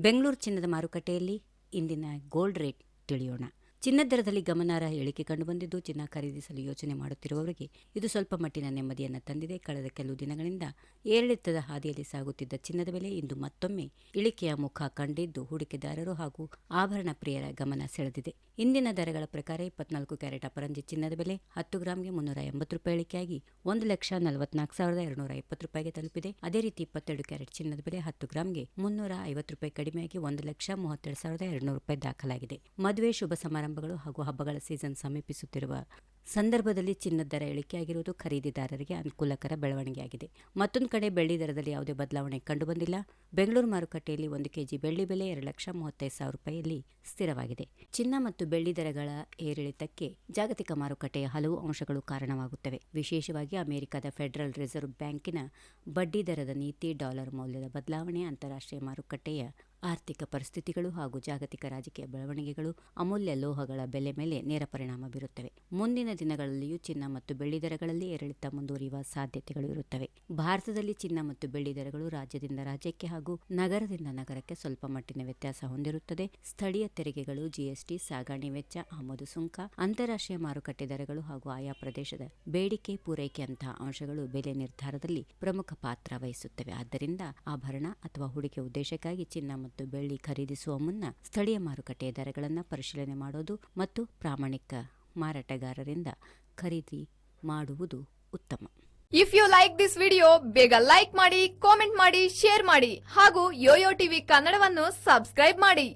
ಬೆಂಗಳೂರು ಚಿನ್ನದ ಮಾರುಕಟ್ಟೆಯಲ್ಲಿ ಇಂದಿನ ಗೋಲ್ಡ್ ರೇಟ್ ತಿಳಿಯೋಣ. ಚಿನ್ನದ ದರದಲ್ಲಿ ಗಮನಾರ್ಹ ಇಳಿಕೆ ಕಂಡುಬಂದಿದ್ದು, ಚಿನ್ನ ಖರೀದಿಸಲು ಯೋಚನೆ ಮಾಡುತ್ತಿರುವವರಿಗೆ ಇದು ಸ್ವಲ್ಪ ಮಟ್ಟಿನ ನೆಮ್ಮದಿಯನ್ನು ತಂದಿದೆ. ಕಳೆದ ಕೆಲವು ದಿನಗಳಿಂದ ಏರಿಳಿತದ ಹಾದಿಯಲ್ಲಿ ಸಾಗುತ್ತಿದ್ದ ಚಿನ್ನದ ಬೆಲೆ ಇಂದು ಮತ್ತೊಮ್ಮೆ ಇಳಿಕೆಯ ಮುಖ ಕಂಡಿದ್ದು, ಹೂಡಿಕೆದಾರರು ಹಾಗೂ ಆಭರಣ ಪ್ರಿಯರ ಗಮನ ಸೆಳೆದಿದೆ. ಇಂದಿನ ದರಗಳ ಪ್ರಕಾರ 24 ಕ್ಯಾರೆಟ್ ಅಪರಂಜಿ ಚಿನ್ನದ ಬೆಲೆ 10 ಗ್ರಾಂಗೆ 380 ರೂಪಾಯಿ ಇಳಿಕೆಯಾಗಿ 1,44,220 ರೂಪಾಯಿಗೆ ತಲುಪಿದೆ. ಅದೇ ರೀತಿ 22 ಕ್ಯಾರೆಟ್ ಚಿನ್ನದ ಬೆಲೆ 10 ಗ್ರಾಂಗೆ 350 ರೂಪಾಯಿ ಕಡಿಮೆಯಾಗಿ 1,32,200 ರೂಪಾಯಿ ದಾಖಲಾಗಿದೆ. ಮದುವೆ, ಶುಭ ಸಮಾರಂಭಗಳು ಹಾಗೂ ಹಬ್ಬಗಳ ಸೀಸನ್ ಸಮೀಪಿಸುತ್ತಿರುವ ಸಂದರ್ಭದಲ್ಲಿ ಚಿನ್ನದ ದರ ಇಳಿಕೆಯಾಗಿರುವುದು ಖರೀದಿದಾರರಿಗೆ ಅನುಕೂಲಕರ ಬೆಳವಣಿಗೆಯಾಗಿದೆ. ಮತ್ತೊಂದು ಕಡೆ ಬೆಳ್ಳಿ ದರದಲ್ಲಿ ಯಾವುದೇ ಬದಲಾವಣೆ ಕಂಡುಬಂದಿಲ್ಲ. ಬೆಂಗಳೂರು ಮಾರುಕಟ್ಟೆಯಲ್ಲಿ 1 ಕೆಜಿ ಬೆಳ್ಳಿ ಬೆಲೆ 2,35,000 ರೂಪಾಯಿಯಲ್ಲಿ ಸ್ಥಿರವಾಗಿದೆ. ಚಿನ್ನ ಮತ್ತು ಬೆಳ್ಳಿ ದರಗಳ ಏರಿಳಿತಕ್ಕೆ ಜಾಗತಿಕ ಮಾರುಕಟ್ಟೆಯ ಹಲವು ಅಂಶಗಳು ಕಾರಣವಾಗುತ್ತವೆ. ವಿಶೇಷವಾಗಿ ಅಮೆರಿಕದ ಫೆಡರಲ್ ರಿಸರ್ವ್ ಬ್ಯಾಂಕಿನ ಬಡ್ಡಿ ದರದ ನೀತಿ, ಡಾಲರ್ ಮೌಲ್ಯದ ಬದಲಾವಣೆ, ಅಂತಾರಾಷ್ಟ್ರೀಯ ಮಾರುಕಟ್ಟೆಯ ಆರ್ಥಿಕ ಪರಿಸ್ಥಿತಿಗಳು ಹಾಗೂ ಜಾಗತಿಕ ರಾಜಕೀಯ ಬೆಳವಣಿಗೆಗಳು ಅಮೂಲ್ಯ ಲೋಹಗಳ ಬೆಲೆ ಮೇಲೆ ನೇರ ಪರಿಣಾಮ ಬೀರುತ್ತವೆ. ಮುಂದಿನ ದಿನಗಳಲ್ಲಿಯೂ ಚಿನ್ನ ಮತ್ತು ಬೆಳ್ಳಿ ದರಗಳಲ್ಲಿ ಏರಿಳಿತ ಮುಂದುವರಿಯುವ ಸಾಧ್ಯತೆಗಳು ಇರುತ್ತವೆ. ಭಾರತದಲ್ಲಿ ಚಿನ್ನ ಮತ್ತು ಬೆಳ್ಳಿ ದರಗಳು ರಾಜ್ಯದಿಂದ ರಾಜ್ಯಕ್ಕೆ ಹಾಗೂ ನಗರದಿಂದ ನಗರಕ್ಕೆ ಸ್ವಲ್ಪ ಮಟ್ಟಿನ ವ್ಯತ್ಯಾಸ ಹೊಂದಿರುತ್ತದೆ. ಸ್ಥಳೀಯ ತೆರಿಗೆಗಳು, ಜಿಎಸ್ಟಿ, ಸಾಗಣೆ ವೆಚ್ಚ, ಆಮದು ಸುಂಕ, ಅಂತಾರಾಷ್ಟ್ರೀಯ ಮಾರುಕಟ್ಟೆ ದರಗಳು ಹಾಗೂ ಆಯಾ ಪ್ರದೇಶದ ಬೇಡಿಕೆ ಪೂರೈಕೆಯಂತಹ ಅಂಶಗಳು ಬೆಲೆ ನಿರ್ಧಾರದಲ್ಲಿ ಪ್ರಮುಖ ಪಾತ್ರ ವಹಿಸುತ್ತವೆ. ಆದ್ದರಿಂದ ಆಭರಣ ಅಥವಾ ಹೂಡಿಕೆ ಉದ್ದೇಶಕ್ಕಾಗಿ ಚಿನ್ನ ಮತ್ತು ಬೆಳ್ಳಿ ಖರೀದಿಸುವ ಮುನ್ನ ಸ್ಥಳೀಯ ಮಾರುಕಟ್ಟೆಯ ದರಗಳನ್ನು ಪರಿಶೀಲನೆ ಮಾಡೋದು ಮತ್ತು ಪ್ರಾಮಾಣಿಕ ಮಾರಾಟಗಾರರಿಂದ ಖರೀದಿ ಮಾಡುವುದು ಉತ್ತಮ. If you like this video, ಬೇಗ ಲೈಕ್ ಮಾಡಿ, ಕಾಮೆಂಟ್ ಮಾಡಿ, ಶೇರ್ ಮಾಡಿ ಹಾಗೂ ಯೋಯೋ ಟಿವಿ ಕನ್ನಡವನ್ನು ಸಬ್ಸ್ಕ್ರೈಬ್ ಮಾಡಿ.